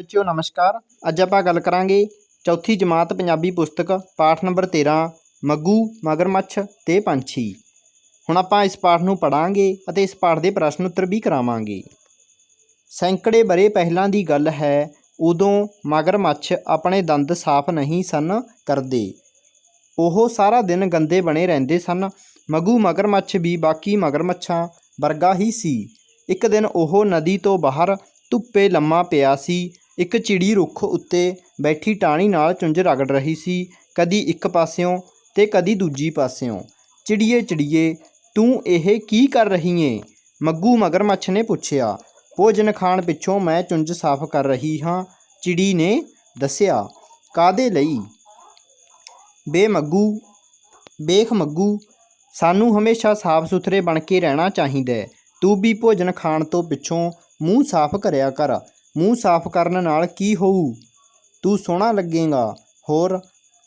बच्चों नमस्कार। अज आपां गल करांगे चौथी जमात पंजाबी पुस्तक पाठ नंबर 13 मग्गू मगरमच्छ ते पंछी। हुण आपां इस पाठ नूं पढ़ांगे अते इस पाठ दे प्रश्न उत्तर भी करावांगे। सैकड़े बरे पहलां दी गल है, उदों मगरमच्छ अपने दंद साफ नहीं सन करदे। ओह सारा दिन गंदे बने रहिंदे सन। मग्गू मगरमच्छ भी बाकी मगरमच्छां वर्गा ही सी। एक दिन ओह नदी तो बाहर धुप्पे लम्मा पिया सी। एक चिड़ी रुख उत्ते बैठी टाणी नाल चुंझ रगड़ रही सी, कदी एक पासियों ते कदी दूजी पासियों। चिड़िए चिड़िए तूं इह की कर रही है? मग्गू मगरमच्छ ने पुछया। भोजन खाण पिछों मैं चुंझ साफ कर रही हाँ, चिड़ी ने दस्सिया। काहदे लई? बे मग्गू वेख मग्गू, सानू हमेशा साफ सुथरे बन के रहना चाहिए। तू भी भोजन खाण तो पिछों मूँह साफ करया कर। मूँह साफ करन नाल की होऊ? तू सोहना लगेगा। होर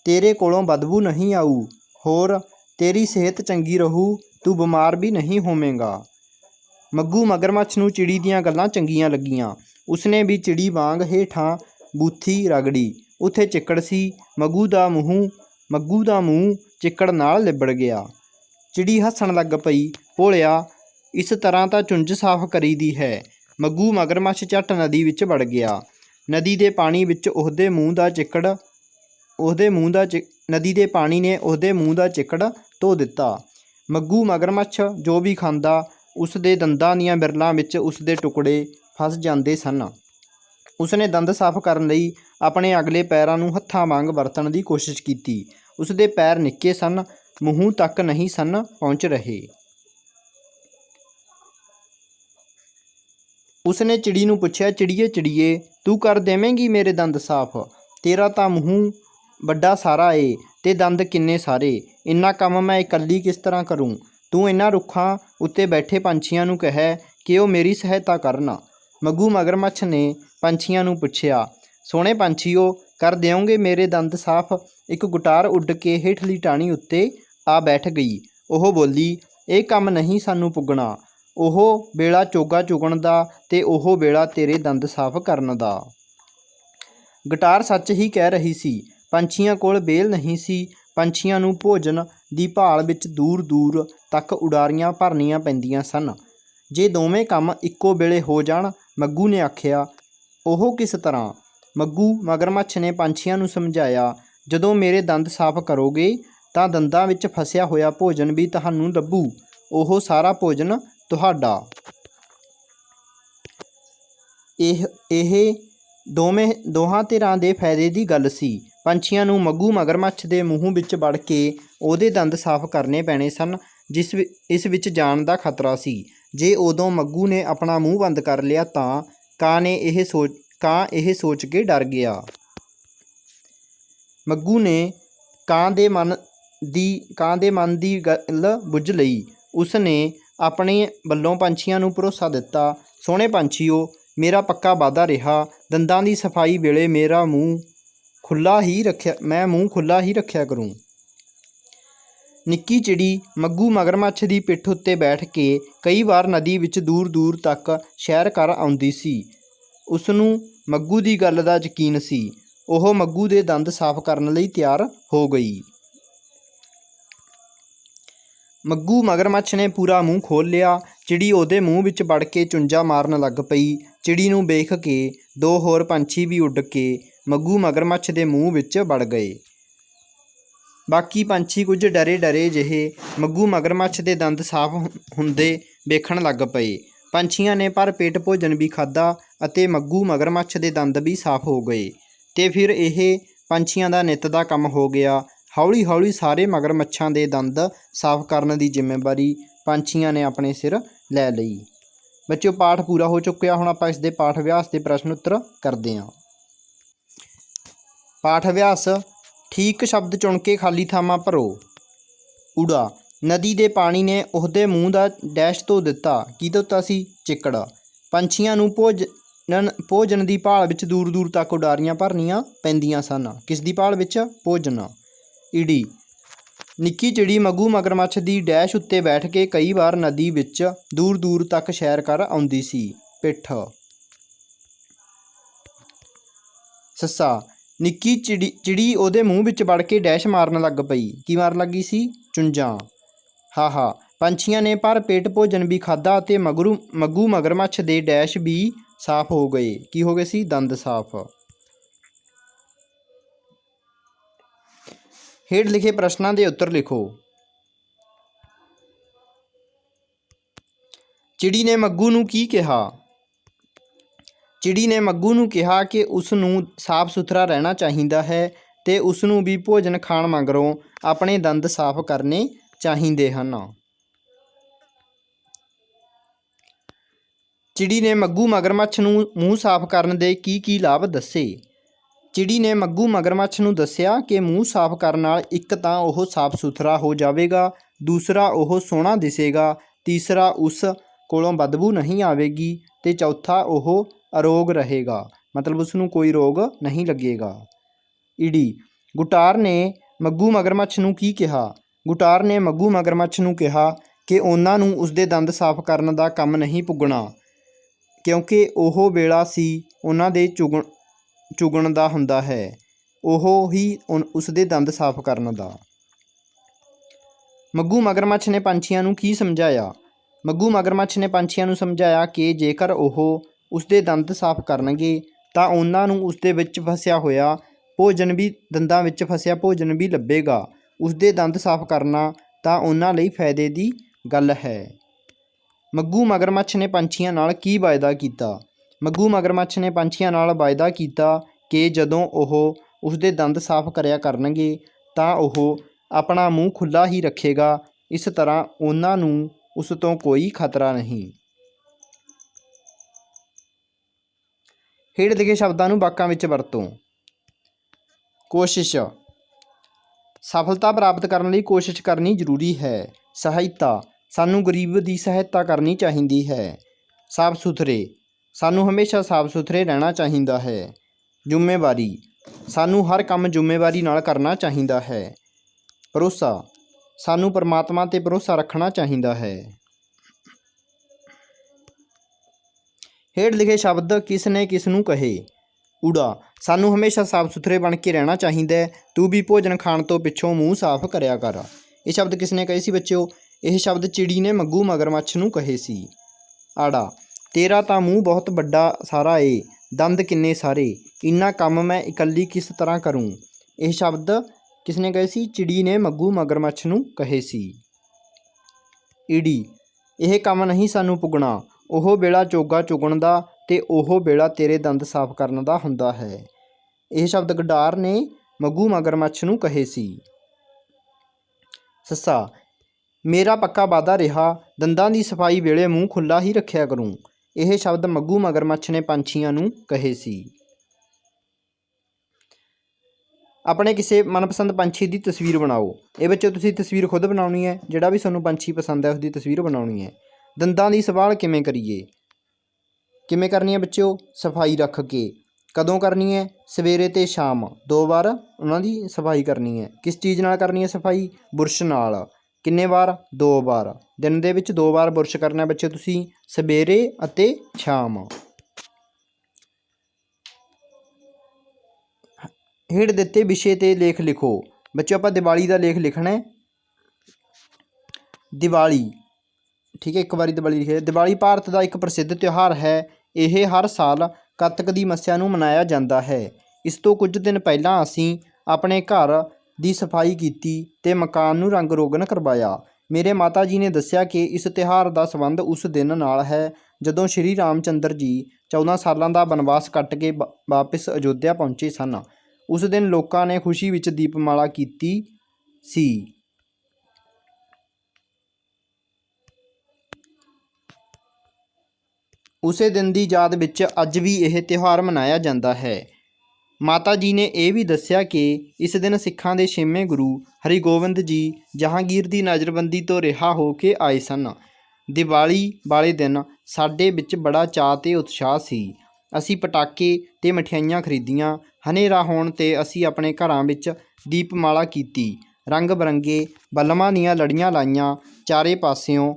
तेरे कोलों बदबू नहीं आऊ। होर तेरी सेहत चंगी रहू। तू बीमार भी नहीं होवेगा। मग्गू मगरमच्छ नूं चिड़ी दीयां गल्लां चंगियां लगियां। उसने भी चिड़ी वांग हेठां बूथी रगड़ी। उत्थे चिक्कड़ सी। मग्गू दा मूँह चिक्कड़ नाल लिबड़ गया। चिड़ी हੱਸਣ लग पई। भोलिया, इस तरह तां चुंझ साफ करी दी है। मग्गू मगरमच्छ झट नदी विच वड़ गया। नदी दे पानी विच उहदे मूँह दा चिक्कड़ धो दिता। मग्गू मगरमच्छ जो भी खांदा, उस दे दंदां दीयां बिरलां विच उस दे टुकड़े फस जांदे सन। उसने दंद साफ करन लई अपने अगले पैरां नूं हत्थां वांग वरतण दी कोशिश कीती। उस दे पैर निक्के सन, मूँह तक नहीं सन पहुँच रहे। उसने चिड़ी नूं पुछया, चिड़िए चिड़िए तू कर देवेंगी मेरे दंद साफ? तेरा तां मूँह बड़ा सारा है ते दंद किन्ने सारे। इन्ना काम मैं इकल्ली किस तरह करूँ? तू इन्हां रुखां उत्ते बैठे पंछियां नूं कह कि ओह मेरी सहायता करन। मग्गू मगरमच्छ ने पंछियां नूं पुछया, सोहणे पंछियो, कर देओगे मेरे दंद साफ? एक गुटार उड़ के हेठली टाणी उत्ते आ बैठ गई। ओह बोली, ਇਹ ਕੰਮ नहीं सानू पुगना। ओह वेला चोगा चुगण दा ते ओह वेला तेरे दंद साफ करन दा। गटार सच ही कह रही सी। पंछियां कोल बेल नहीं सी। पंछियां नूं भोजन दी भाल विच दूर दूर तक उडारियां भरनियां पैंदियां सन। जे दोवें काम इक्को वेले हो जाण, मग्गू ने आखिया। ओह किस तरह? मग्गू मगरमच्छ ने पंछियां नूं समझाया, जदों मेरे दंद साफ करोगे तां दंदां विच फसिया होया भोजन भी तुहानूं ਲੱਭੂ। ओह सारा भोजन तुहाडा। ਇਹ ਦੋਹਾਂ ਧਿਰਾਂ ਦੇ ਫਾਇਦੇ ਦੀ ਗੱਲ ਸੀ। ਪੰਛੀਆਂ ਨੂੰ ਮੱਗੂ ਮਗਰਮੱਛ ਦੇ ਮੂੰਹ ਵਿੱਚ ਵੜ ਕੇ ਉਹਦੇ ਦੰਦ ਸਾਫ਼ ਕਰਨੇ ਪੈਣੇ ਸਨ, ਇਸ ਵਿੱਚ ਜਾਨ ਦਾ ਖਤਰਾ ਸੀ। ਜੇ ਉਦੋਂ ਮੱਗੂ ਨੇ ਆਪਣਾ ਮੂੰਹ ਬੰਦ ਕਰ ਲਿਆ ਤਾਂ ਕਾਂ ਇਹ ਸੋਚ ਕੇ ਡਰ ਗਿਆ। ਮੱਗੂ ਨੇ ਕਾਂ ਦੇ ਮਨ ਦੀ ਗੱਲ ਬੁੱਝ ਲਈ। ਉਸ ਨੇ ਆਪਣੇ ਵੱਲੋਂ ਪੰਛੀਆਂ ਨੂੰ ਭਰੋਸਾ ਦਿੱਤਾ, ਸੋਹਣੇ ਪੰਛੀਓ, ਮੇਰਾ ਪੱਕਾ ਵਾਅਦਾ ਰਿਹਾ, ਦੰਦਾਂ ਦੀ ਸਫਾਈ ਵੇਲੇ ਮੈਂ ਮੂੰਹ ਖੁੱਲ੍ਹਾ ਹੀ ਰੱਖਿਆ ਕਰੂੰ। ਨਿੱਕੀ ਚਿੜੀ ਮੱਗੂ ਮਗਰਮੱਛ ਦੀ ਪਿੱਠ ਉੱਤੇ ਬੈਠ ਕੇ ਕਈ ਵਾਰ ਨਦੀ ਵਿੱਚ ਦੂਰ ਦੂਰ ਤੱਕ ਸੈਰ ਕਰ ਆਉਂਦੀ ਸੀ। ਉਸ ਨੂੰ ਮੱਗੂ ਦੀ ਗੱਲ ਦਾ ਯਕੀਨ ਸੀ। ਉਹ ਮੱਗੂ ਦੇ ਦੰਦ ਸਾਫ਼ ਕਰਨ ਲਈ ਤਿਆਰ ਹੋ ਗਈ। ਮੱਗੂ ਮਗਰਮੱਛ ਨੇ ਪੂਰਾ ਮੂੰਹ ਖੋਲ੍ਹ ਲਿਆ। ਚਿੜੀ ਉਹਦੇ ਮੂੰਹ ਵਿੱਚ ਵੜ ਕੇ ਚੁੰਝਾਂ ਮਾਰਨ ਲੱਗ ਪਈ। ਚਿੜੀ ਨੂੰ ਵੇਖ ਕੇ ਦੋ ਹੋਰ ਪੰਛੀ ਵੀ ਉੱਡ ਕੇ ਮੱਗੂ ਮਗਰਮੱਛ ਦੇ ਮੂੰਹ ਵਿੱਚ ਵੜ ਗਏ। ਬਾਕੀ ਪੰਛੀ ਕੁਝ ਡਰੇ ਜਿਹੇ ਮੱਗੂ ਮਗਰਮੱਛ ਦੇ ਦੰਦ ਸਾਫ਼ ਹੁੰਦੇ ਵੇਖਣ ਲੱਗ ਪਏ। ਪੰਛੀਆਂ ਨੇ ਭਰ ਪੇਟ ਭੋਜਨ ਵੀ ਖਾਧਾ ਅਤੇ ਮੱਗੂ ਮਗਰਮੱਛ ਦੇ ਦੰਦ ਵੀ ਸਾਫ਼ ਹੋ ਗਏ ਤੇ ਫਿਰ ਇਹ ਪੰਛੀਆਂ ਦਾ ਨਿੱਤ ਦਾ ਕੰਮ ਹੋ ਗਿਆ। ਹੌਲੀ ਹੌਲੀ ਸਾਰੇ ਮਗਰਮੱਛਾਂ ਦੇ ਦੰਦ ਸਾਫ਼ ਕਰਨ ਦੀ ਜ਼ਿੰਮੇਵਾਰੀ ਪੰਛੀਆਂ ਨੇ ਆਪਣੇ ਸਿਰ ਲੈ ਲਈ। ਬੱਚਿਓ, ਪਾਠ ਪੂਰਾ ਹੋ ਚੁੱਕਿਆ। ਹੁਣ ਆਪਾਂ ਇਸ ਦੇ ਪਾਠ ਅਭਿਆਸ ਦੇ ਪ੍ਰਸ਼ਨ ਉੱਤਰ ਕਰਦੇ ਹਾਂ। ਪਾਠ ਅਭਿਆਸ। ਠੀਕ ਸ਼ਬਦ ਚੁਣ ਕੇ ਖਾਲੀ ਥਾਵਾਂ ਭਰੋ। ਊੜਾ, ਨਦੀ ਦੇ ਪਾਣੀ ਨੇ ਉਹਦੇ ਮੂੰਹ ਦਾ ਡੈਸ਼ ਧੋ ਦਿੱਤਾ। ਕੀ ਧੋਤਾ ਸੀ? ਚਿੱਕੜ। ਪੰਛੀਆਂ ਨੂੰ ਭੋਜਨ ਦੀ ਭਾਲ ਵਿੱਚ ਦੂਰ ਦੂਰ ਤੱਕ ਉਡਾਰੀਆਂ ਭਰਨੀਆਂ ਪੈਂਦੀਆਂ ਸਨ। ਕਿਸ ਦੀ ਭਾਲ ਵਿੱਚ? ਭੋਜਨ। ਈੜੀ, ਨਿੱਕੀ ਚਿੜੀ ਮੱਗੂ ਮਗਰਮੱਛ ਦੀ ਡੈਸ਼ ਉੱਤੇ ਬੈਠ ਕੇ ਕਈ ਵਾਰ ਨਦੀ ਵਿੱਚ ਦੂਰ ਦੂਰ ਤੱਕ ਸੈਰ ਕਰ ਆਉਂਦੀ ਸੀ। ਪਿੱਠ। ਸੱਸਾ ਨਿੱਕੀ ਚਿੜੀ ਉਹਦੇ ਮੂੰਹ ਵਿੱਚ ਵੜ ਕੇ ਡੈਸ਼ ਮਾਰਨ ਲੱਗ ਪਈ। ਕੀ ਮਾਰਨ ਲੱਗੀ ਸੀ? ਚੁੰਝਾਂ। ਹਾਹਾ ਪੰਛੀਆਂ ਨੇ ਭਰ ਪੇਟ ਭੋਜਨ ਵੀ ਖਾਧਾ ਅਤੇ ਮੱਗੂ ਮਗਰਮੱਛ ਦੇ ਡੈਸ਼ ਵੀ ਸਾਫ਼ ਹੋ ਗਏ। ਕੀ ਹੋ ਗਏ ਸੀ? ਦੰਦ ਸਾਫ਼। ਹੇਠ ਲਿਖੇ ਪ੍ਰਸ਼ਨਾਂ ਦੇ ਉੱਤਰ ਲਿਖੋ। ਚਿੜੀ ਨੇ ਮੱਗੂ ਨੂੰ ਕੀ ਕਿਹਾ? ਚਿੜੀ ਨੇ ਮੱਗੂ ਨੂੰ ਕਿਹਾ ਕਿ ਉਸ ਨੂੰ ਸਾਫ਼ ਸੁਥਰਾ ਰਹਿਣਾ ਚਾਹੀਦਾ ਹੈ ਅਤੇ ਉਸ ਨੂੰ ਵੀ ਭੋਜਨ ਖਾਣ ਮਗਰੋਂ ਆਪਣੇ ਦੰਦ ਸਾਫ਼ ਕਰਨੇ ਚਾਹੀਦੇ ਹਨ। ਚਿੜੀ ਨੇ ਮੱਗੂ ਮਗਰਮੱਛ ਨੂੰ ਮੂੰਹ ਸਾਫ਼ ਕਰਨ ਦੇ ਕੀ ਲਾਭ ਦੱਸੇ? ਚਿੜੀ ਨੇ ਮੱਗੂ ਮਗਰਮੱਛ ਨੂੰ ਦੱਸਿਆ ਕਿ ਮੂੰਹ ਸਾਫ਼ ਕਰਨ ਨਾਲ ਇੱਕ ਤਾਂ ਉਹ ਸਾਫ਼ ਸੁਥਰਾ ਹੋ ਜਾਵੇਗਾ, ਦੂਸਰਾ ਉਹ ਸੋਹਣਾ ਦਿਸੇਗਾ, ਤੀਸਰਾ ਉਸ ਕੋਲੋਂ ਬਦਬੂ ਨਹੀਂ ਆਵੇਗੀ ਅਤੇ ਚੌਥਾ ਉਹ ਅਰੋਗ ਰਹੇਗਾ, ਮਤਲਬ ਉਸ ਨੂੰ ਕੋਈ ਰੋਗ ਨਹੀਂ ਲੱਗੇਗਾ। ਈੜੀ ਗੁਟਾਰ ਨੇ ਮੱਗੂ ਮਗਰਮੱਛ ਨੂੰ ਕੀ ਕਿਹਾ? ਗੁਟਾਰ ਨੇ ਮੱਗੂ ਮਗਰਮੱਛ ਨੂੰ ਕਿਹਾ ਕਿ ਉਹਨਾਂ ਨੂੰ ਉਸਦੇ ਦੰਦ ਸਾਫ਼ ਕਰਨ ਦਾ ਕੰਮ ਨਹੀਂ ਪੁੱਗਣਾ, ਕਿਉਂਕਿ ਉਹ ਵੇਲਾ ਸੀ ਉਹਨਾਂ ਦੇ ਚੁਗਣ ਦਾ ਹੁੰਦਾ ਹੈ, ਉਹ ਹੀ ਉਸਦੇ ਦੰਦ ਸਾਫ਼ ਕਰਨ ਦਾ। ਮੱਗੂ ਮਗਰਮੱਛ ਨੇ ਪੰਛੀਆਂ ਨੂੰ ਕੀ ਸਮਝਾਇਆ? ਮੱਗੂ ਮਗਰਮੱਛ ਨੇ ਪੰਛੀਆਂ ਨੂੰ ਸਮਝਾਇਆ ਕਿ ਜੇਕਰ ਉਹ ਉਸਦੇ ਦੰਦ ਸਾਫ਼ ਕਰਨਗੇ ਤਾਂ ਉਹਨਾਂ ਨੂੰ ਉਸਦੇ ਵਿੱਚ ਫਸਿਆ ਹੋਇਆ ਭੋਜਨ ਵੀ ਦੰਦਾਂ ਵਿੱਚ ਫਸਿਆ ਭੋਜਨ ਵੀ ਲੱਭੇਗਾ। ਉਸਦੇ ਦੰਦ ਸਾਫ਼ ਕਰਨਾ ਤਾਂ ਉਹਨਾਂ ਲਈ ਫਾਇਦੇ ਦੀ ਗੱਲ ਹੈ। ਮੱਗੂ ਮਗਰਮੱਛ ਨੇ ਪੰਛੀਆਂ ਨਾਲ ਕੀ ਵਾਅਦਾ ਕੀਤਾ? ਮੱਗੂ ਮਗਰਮੱਛ ਨੇ ਪੰਛੀਆਂ ਨਾਲ ਵਾਅਦਾ ਕੀਤਾ ਕਿ ਜਦੋਂ ਉਹ ਉਸਦੇ ਦੰਦ ਸਾਫ਼ ਕਰਿਆ ਕਰਨਗੇ ਤਾਂ ਉਹ ਆਪਣਾ ਮੂੰਹ ਖੁੱਲ੍ਹਾ ਹੀ ਰੱਖੇਗਾ, ਇਸ ਤਰ੍ਹਾਂ ਉਹਨਾਂ ਨੂੰ ਉਸ ਤੋਂ ਕੋਈ ਖਤਰਾ ਨਹੀਂ। ਹੇਠ ਲਿਖੇ ਸ਼ਬਦਾਂ ਨੂੰ ਵਾਕਾਂ ਵਿੱਚ ਵਰਤੋ। ਕੋਸ਼ਿਸ਼ ਸਫਲਤਾ ਪ੍ਰਾਪਤ ਕਰਨ ਲਈ ਕੋਸ਼ਿਸ਼ ਕਰਨੀ ਜ਼ਰੂਰੀ ਹੈ। ਸਹਾਇਤਾ ਸਾਨੂੰ ਗਰੀਬ ਦੀ ਸਹਾਇਤਾ ਕਰਨੀ ਚਾਹੀਦੀ ਹੈ। ਸਾਫ਼ ਸੁਥਰੇ ਸਾਨੂੰ ਹਮੇਸ਼ਾ ਸਾਫ਼ ਸੁਥਰੇ ਰਹਿਣਾ ਚਾਹੀਦਾ ਹੈ। ਜ਼ਿੰਮੇਵਾਰੀ ਸਾਨੂੰ ਹਰ ਕੰਮ ਜ਼ਿੰਮੇਵਾਰੀ ਨਾਲ ਕਰਨਾ ਚਾਹੀਦਾ ਹੈ। ਭਰੋਸਾ ਸਾਨੂੰ ਪਰਮਾਤਮਾ 'ਤੇ ਭਰੋਸਾ ਰੱਖਣਾ ਚਾਹੀਦਾ ਹੈ। ਹੇਠ ਲਿਖੇ ਸ਼ਬਦ ਕਿਸ ਨੇ ਕਿਸ ਨੂੰ ਕਹੇ? ਊੜਾ ਸਾਨੂੰ ਹਮੇਸ਼ਾ ਸਾਫ਼ ਸੁਥਰੇ ਬਣ ਕੇ ਰਹਿਣਾ ਚਾਹੀਦਾ ਹੈ, ਤੂੰ ਵੀ ਭੋਜਨ ਖਾਣ ਤੋਂ ਪਿੱਛੋਂ ਮੂੰਹ ਸਾਫ਼ ਕਰਿਆ ਕਰ। ਇਹ ਸ਼ਬਦ ਕਿਸ ਨੇ ਕਹੇ ਸੀ ਬੱਚਿਓ? ਇਹ ਸ਼ਬਦ ਚਿੜੀ ਨੇ ਮੱਗੂ ਮਗਰਮੱਛ ਨੂੰ ਕਹੇ ਸੀ। ਆੜਾ ਤੇਰਾ ਤਾਂ ਮੂੰਹ ਬਹੁਤ ਵੱਡਾ ਸਾਰਾ ਏ, ਦੰਦ ਕਿੰਨੇ ਸਾਰੇ, ਇੰਨਾ ਕੰਮ ਮੈਂ ਇਕੱਲੀ ਕਿਸ ਤਰ੍ਹਾਂ ਕਰੂੰ। ਇਹ ਸ਼ਬਦ ਕਿਸ ਨੇ ਕਹੇ ਸੀ? ਚਿੜੀ ਨੇ ਮੱਗੂ ਮਗਰਮੱਛ ਨੂੰ ਕਹੇ ਸੀ। ਈੜੀ ਇਹ ਕੰਮ ਨਹੀਂ ਸਾਨੂੰ ਪੁੱਗਣਾ, ਉਹ ਵੇਲਾ ਚੋਗਾ ਚੁਗਣ ਦਾ ਅਤੇ ਉਹ ਵੇਲਾ ਤੇਰੇ ਦੰਦ ਸਾਫ਼ ਕਰਨ ਦਾ ਹੁੰਦਾ ਹੈ। ਇਹ ਸ਼ਬਦ ਗੁਟਾਰ ਨੇ ਮੱਗੂ ਮਗਰਮੱਛ ਨੂੰ ਕਹੇ ਸੀ। ਸੱਸਾ ਮੇਰਾ ਪੱਕਾ ਵਾਅਦਾ ਰਿਹਾ, ਦੰਦਾਂ ਦੀ ਸਫਾਈ ਵੇਲੇ ਮੂੰਹ ਖੁੱਲ੍ਹਾ ਹੀ ਰੱਖਿਆ ਕਰੂੰ। ਇਹ ਸ਼ਬਦ ਮੱਗੂ ਮਗਰਮੱਛ ਨੇ ਪੰਛੀਆਂ ਨੂੰ ਕਹੇ ਸੀ। ਆਪਣੇ ਕਿਸੇ ਮਨਪਸੰਦ ਪੰਛੀ ਦੀ ਤਸਵੀਰ ਬਣਾਓ। ਇਹ ਬੱਚੇ ਤੁਸੀਂ ਤਸਵੀਰ ਖੁਦ ਬਣਾਉਣੀ ਹੈ, ਜਿਹੜਾ ਵੀ ਤੁਹਾਨੂੰ ਪੰਛੀ ਪਸੰਦ ਹੈ ਉਸਦੀ ਤਸਵੀਰ ਬਣਾਉਣੀ ਹੈ। ਦੰਦਾਂ ਦੀ ਸੰਭਾਲ ਕਿਵੇਂ ਕਰੀਏ? ਕਿਵੇਂ ਕਰਨੀ ਹੈ ਬੱਚਿਓ? ਸਫਾਈ ਰੱਖ ਕੇ। ਕਦੋਂ ਕਰਨੀ ਹੈ? ਸਵੇਰੇ ਅਤੇ ਸ਼ਾਮ 2 ਵਾਰ ਉਹਨਾਂ ਦੀ ਸਫਾਈ ਕਰਨੀ ਹੈ। ਕਿਸ ਚੀਜ਼ ਨਾਲ ਕਰਨੀ ਹੈ ਸਫਾਈ? ਬੁਰਸ਼ ਨਾਲ। ਕਿੰਨੇ ਵਾਰ? 2 ਵਾਰ। ਦਿਨ ਦੇ ਵਿੱਚ 2 ਵਾਰ ਬੁਰਸ਼ ਕਰਨਾ ਬੱਚੇ ਤੁਸੀਂ, ਸਵੇਰੇ ਅਤੇ ਸ਼ਾਮ। ਹੇਠ ਦਿੱਤੇ ਵਿਸ਼ੇ 'ਤੇ ਲੇਖ ਲਿਖੋ। ਬੱਚਿਓ ਆਪਾਂ ਦੀਵਾਲੀ ਦਾ ਲੇਖ ਲਿਖਣਾ ਹੈ। ਦੀਵਾਲੀ ਠੀਕ ਹੈ, ਇੱਕ ਵਾਰੀ ਦੀਵਾਲੀ ਲਿਖਿਆ। ਦੀਵਾਲੀ ਭਾਰਤ ਦਾ ਇੱਕ ਪ੍ਰਸਿੱਧ ਤਿਉਹਾਰ ਹੈ। ਇਹ ਹਰ ਸਾਲ ਕੱਤਕ ਦੀ ਮੱਸਿਆ ਨੂੰ ਮਨਾਇਆ ਜਾਂਦਾ ਹੈ। ਇਸ ਤੋਂ ਕੁਝ ਦਿਨ ਪਹਿਲਾਂ ਅਸੀਂ ਆਪਣੇ ਘਰ ਦੀ ਸਫਾਈ ਕੀਤੀ ਅਤੇ ਮਕਾਨ ਨੂੰ ਰੰਗ ਰੋਗਨ ਕਰਵਾਇਆ। ਮੇਰੇ ਮਾਤਾ ਜੀ ਨੇ ਦੱਸਿਆ ਕਿ ਇਸ ਤਿਉਹਾਰ ਦਾ ਸੰਬੰਧ ਉਸ ਦਿਨ ਨਾਲ ਹੈ ਜਦੋਂ ਸ਼੍ਰੀ ਰਾਮ ਚੰਦਰ ਜੀ 14 ਸਾਲਾਂ ਦਾ ਬਨਵਾਸ ਕੱਟ ਕੇ ਵਾਪਿਸ ਅਯੋਧਿਆ ਪਹੁੰਚੇ ਸਨ। ਉਸ ਦਿਨ ਲੋਕਾਂ ਨੇ ਖੁਸ਼ੀ ਵਿੱਚ ਦੀਪਮਾਲਾ ਕੀਤੀ ਸੀ। ਉਸੇ ਦਿਨ ਦੀ ਯਾਦ ਵਿੱਚ ਅੱਜ ਵੀ ਇਹ ਤਿਉਹਾਰ ਮਨਾਇਆ ਜਾਂਦਾ ਹੈ। ਮਾਤਾ ਜੀ ਨੇ ਇਹ ਵੀ ਦੱਸਿਆ ਕਿ ਇਸ ਦਿਨ ਸਿੱਖਾਂ ਦੇ 6ਵੇਂ ਗੁਰੂ ਹਰਿਗੋਬਿੰਦ ਜੀ ਜਹਾਂਗੀਰ ਦੀ ਨਜ਼ਰਬੰਦੀ ਤੋਂ ਰਿਹਾ ਹੋ ਕੇ ਆਏ ਸਨ। ਦੀਵਾਲੀ ਵਾਲੇ ਦਿਨ ਸਾਡੇ ਵਿੱਚ ਬੜਾ ਚਾਅ ਅਤੇ ਉਤਸ਼ਾਹ ਸੀ। ਅਸੀਂ ਪਟਾਕੇ ਅਤੇ ਮਠਿਆਈਆਂ ਖਰੀਦੀਆਂ। ਹਨੇਰਾ ਹੋਣ 'ਤੇ ਅਸੀਂ ਆਪਣੇ ਘਰਾਂ ਵਿੱਚ ਦੀਪਮਾਲਾ ਕੀਤੀ, ਰੰਗ ਬਰੰਗੇ ਬਲਬਾਂ ਦੀਆਂ ਲੜੀਆਂ ਲਾਈਆਂ। ਚਾਰੇ ਪਾਸਿਓਂ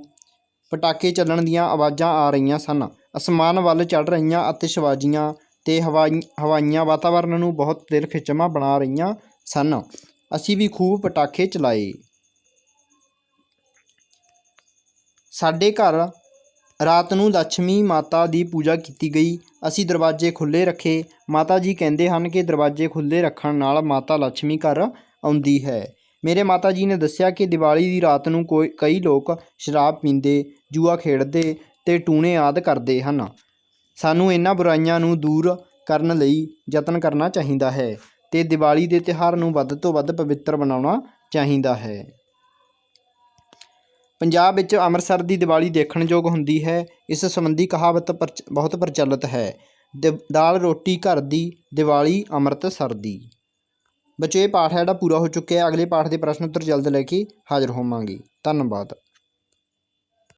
ਪਟਾਕੇ ਚੱਲਣ ਦੀਆਂ ਆਵਾਜ਼ਾਂ ਆ ਰਹੀਆਂ ਸਨ। ਅਸਮਾਨ ਵੱਲ ਚੜ੍ਹ ਰਹੀਆਂ ਆਤਿਸ਼ਬਾਜ਼ੀਆਂ ਤੇ ਹਵਾਈਆਂ ਵਾਤਾਵਰਨ ਨੂੰ ਬਹੁਤ ਦਿਲ ਖਿੱਚਵਾਂ ਬਣਾ ਰਹੀਆਂ ਸਨ। ਅਸੀਂ ਵੀ ਖੂਬ ਪਟਾਕੇ ਚਲਾਏ। ਸਾਡੇ ਘਰ ਰਾਤ ਨੂੰ ਲక్ష్ਮੀ ਮਾਤਾ ਦੀ ਪੂਜਾ ਕੀਤੀ ਗਈ। ਅਸੀਂ ਦਰਵਾਜ਼ੇ ਖੁੱਲ੍ਹੇ ਰੱਖੇ। ਮਾਤਾ ਜੀ ਕਹਿੰਦੇ ਹਨ ਕਿ ਦਰਵਾਜ਼ੇ ਖੁੱਲ੍ਹੇ ਰੱਖਣ ਨਾਲ ਮਾਤਾ ਲక్ష్ਮੀ ਘਰ ਆਉਂਦੀ ਹੈ। ਮੇਰੇ ਮਾਤਾ ਜੀ ਨੇ ਦੱਸਿਆ ਕਿ ਦੀਵਾਲੀ ਦੀ ਰਾਤ ਨੂੰ ਕਈ ਲੋਕ ਸ਼ਰਾਬ ਪੀਂਦੇ, ਜੂਆ ਖੇਡਦੇ ਤੇ ਟੂਣੇ ਆਦਿ ਕਰਦੇ ਹਨ। ਸਾਨੂੰ ਇਹਨਾਂ ਬੁਰਾਈਆਂ ਨੂੰ ਦੂਰ ਕਰਨ ਲਈ ਯਤਨ ਕਰਨਾ ਚਾਹੀਦਾ ਹੈ ਤੇ ਦੀਵਾਲੀ ਦੇ ਤਿਉਹਾਰ ਨੂੰ ਵੱਧ ਤੋਂ ਵੱਧ ਪਵਿੱਤਰ ਬਣਾਉਣਾ ਚਾਹੀਦਾ ਹੈ। ਪੰਜਾਬ ਵਿੱਚ ਅੰਮ੍ਰਿਤਸਰ ਦੀ ਦੀਵਾਲੀ ਦੇਖਣਯੋਗ ਹੁੰਦੀ ਹੈ। ਇਸ ਸੰਬੰਧੀ ਕਹਾਵਤ ਬਹੁਤ ਪ੍ਰਚਲਿਤ ਹੈ, ਦਾਲ ਰੋਟੀ ਘਰ ਦੀ, ਦੀਵਾਲੀ ਅੰਮ੍ਰਿਤਸਰ ਦੀ। ਬੱਚਿਓ, ਇਹ ਪਾਠ ਹੈ ਜਿਹੜਾ ਪੂਰਾ ਹੋ ਚੁੱਕਿਆ ਹੈ। ਅਗਲੇ ਪਾਠ ਦੇ ਪ੍ਰਸ਼ਨ ਉੱਤਰ ਜਲਦ ਲੈ ਕੇ ਹਾਜ਼ਰ ਹੋਵਾਂਗੇ। ਧੰਨਵਾਦ।